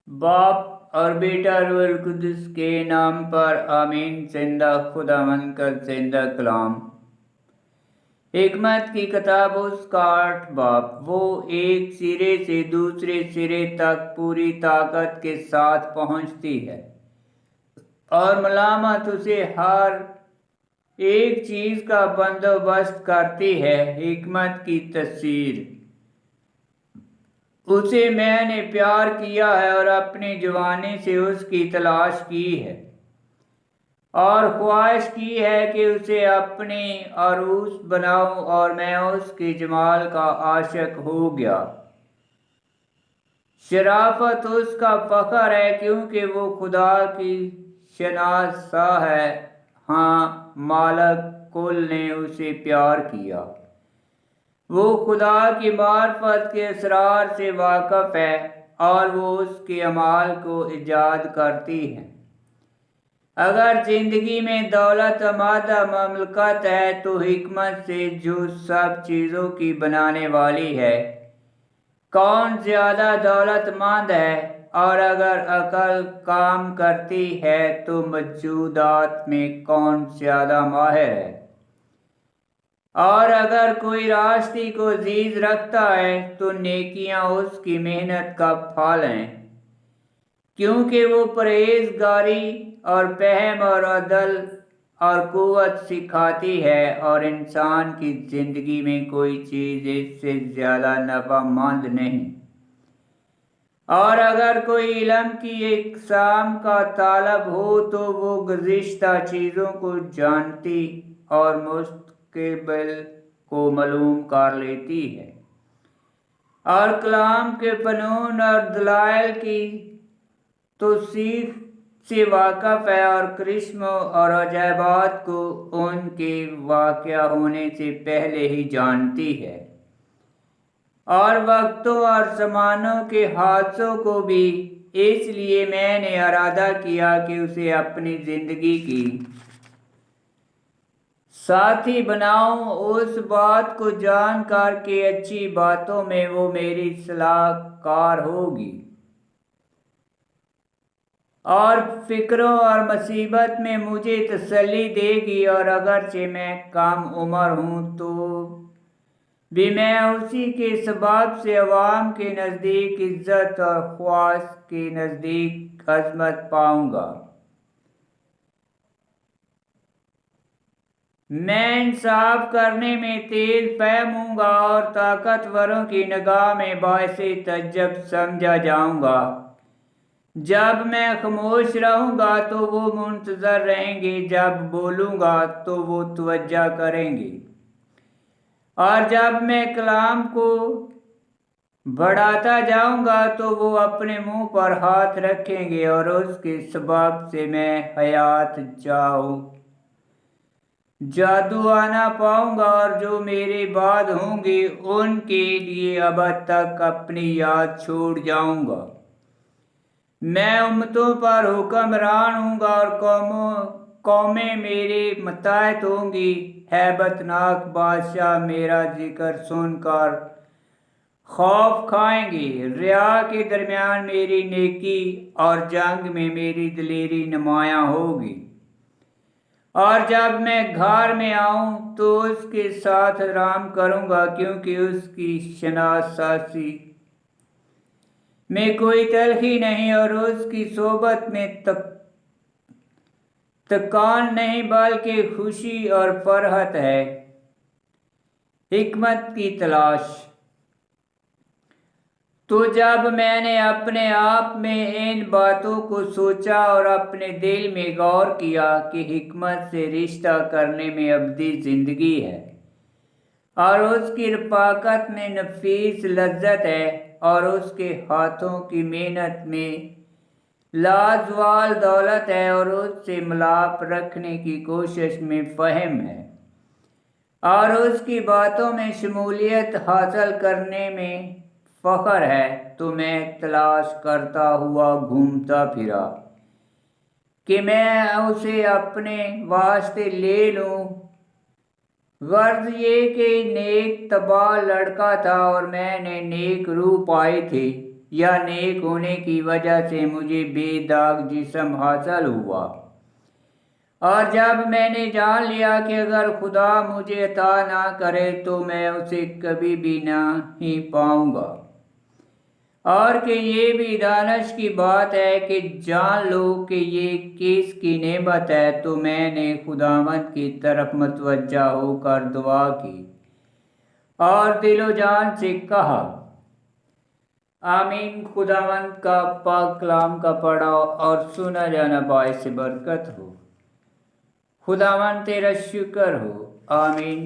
बाप और बेटा रूहुल कुद्दुस के नाम पर आमीन। जिंदा खुदावंद का जिंदा कलाम। हिकमत की किताब उसका 8 बाप। वो एक सिरे से दूसरे सिरे तक पूरी ताकत के साथ पहुंचती है और मलामत उसे हर एक चीज का बंदोबस्त करती है। हिकमत की तफसीर। उसे मैंने प्यार किया है और अपनी जवानी से उसकी तलाश की है और ख्वाहिश की है कि उसे अपनी अरूस बनाऊं, और मैं उसके जमाल का आशिक हो गया। शराफत उसका फख्र है क्योंकि वो खुदा की शनासा है। हाँ, मालक कुल ने उसे प्यार किया। वो खुदा की मार्फत के असरार से वाकफ है और वो उसके अमाल को ईजाद करती है। अगर जिंदगी में दौलत मादा ममलकत है तो हिकमत से जो सब चीज़ों की बनाने वाली है, कौन ज़्यादा दौलतमंद है? और अगर अकल काम करती है तो मौजूदात में कौन ज़्यादा माहिर है? और अगर कोई रास्ते को अजीज रखता है तो नेकियां उसकी मेहनत का फल हैं, क्योंकि वो परहेजगारी और फहम और अदल और कुव्वत सिखाती है, और इंसान की जिंदगी में कोई चीज़ इससे ज़्यादा नफ़ामंद नहीं। और अगर कोई इल्म की इकसाम का तालब हो तो वो गुज़िश्ता चीज़ों को जानती और मुस्तक़बिल को मालूम कर लेती है, और कलाम के फ़नून और दलाइल की तौसीक़ से वाक़फ़ है, और करिश्मों और अजायबात को उनके वाक़या होने से पहले ही जानती है, और वक्तों और ज़मानों के हादसों को भी। इसलिए मैंने इरादा किया कि उसे अपनी ज़िंदगी की साथी बनाऊं, उस बात को जानकर कि अच्छी बातों में वो मेरी सलाहकार होगी और फिक्रों और मुसीबत में मुझे तसल्ली देगी। और अगरचे मैं कम उम्र हूँ तो भी मैं उसी के सबब से अवाम के नज़दीक इज्जत और ख्वास के नज़दीक अजमत पाऊंगा। मैं इंसाफ करने में तेज फहमूंगा और ताकतवरों की निगाह में बाइसे तज्जब समझा जाऊंगा। जब मैं खामोश रहूंगा तो वो मुंतजर रहेंगे, जब बोलूंगा तो वो तवज्जो करेंगे, और जब मैं कलाम को बढ़ाता जाऊंगा तो वो अपने मुंह पर हाथ रखेंगे, और उसके सबब से मैं हयात जादू आना पाऊंगा, और जो मेरे बाद होंगे उनके लिए अबद तक अपनी याद छोड़ जाऊंगा। मैं उम्मतों पर हुक्मरान हूँगा और कौमें मेरे मुताहत होंगी। हैबतनाक बादशाह मेरा जिक्र सुनकर खौफ खाएंगे। रिया के दरमियान मेरी नेकी और जंग में मेरी दिलेरी नुमायां होगी। और जब मैं घर में आऊं तो उसके साथ आराम करूंगा, क्योंकि उसकी शनासासी में कोई तलखी नहीं और उसकी सोबत में तकान नहीं, बल्कि खुशी और फरहत है। हिकमत की तलाश। तो जब मैंने अपने आप में इन बातों को सोचा और अपने दिल में गौर किया कि हिकमत से रिश्ता करने में अबदी ज़िंदगी है, और उसकी रफ़ाकत में नफीस लज्जत है, और उसके हाथों की मेहनत में लाजवाल दौलत है, और उससे मिलाप रखने की कोशिश में फ़हम है, और उसकी बातों में शमूलियत हासिल करने में फ़ख्र है, तो मैं तलाश करता हुआ घूमता फिरा कि मैं उसे अपने वास्ते ले लूं। गर्ज ये कि नेक तबा लड़का था और मैंने नेक रूह पाई थी, یا نیک ہونے کی وجہ سے مجھے بے داغ جسم حاصل ہوا، اور جب میں نے جان لیا کہ اگر خدا مجھے عطا نہ کرے تو میں اسے کبھی بھی نہیں پاؤں گا، اور کہ یہ بھی دانش کی بات ہے کہ جان لو کہ یہ کس کی نعمت ہے، تو میں نے خداوند کی طرف متوجہ ہو کر دعا کی اور دل و جان سے کہا آمین۔ خداوند کا پاک کلام کا پڑھا اور سنا جانا باعث برکت ہو۔ خداوند تیرا شکر ہو، آمین۔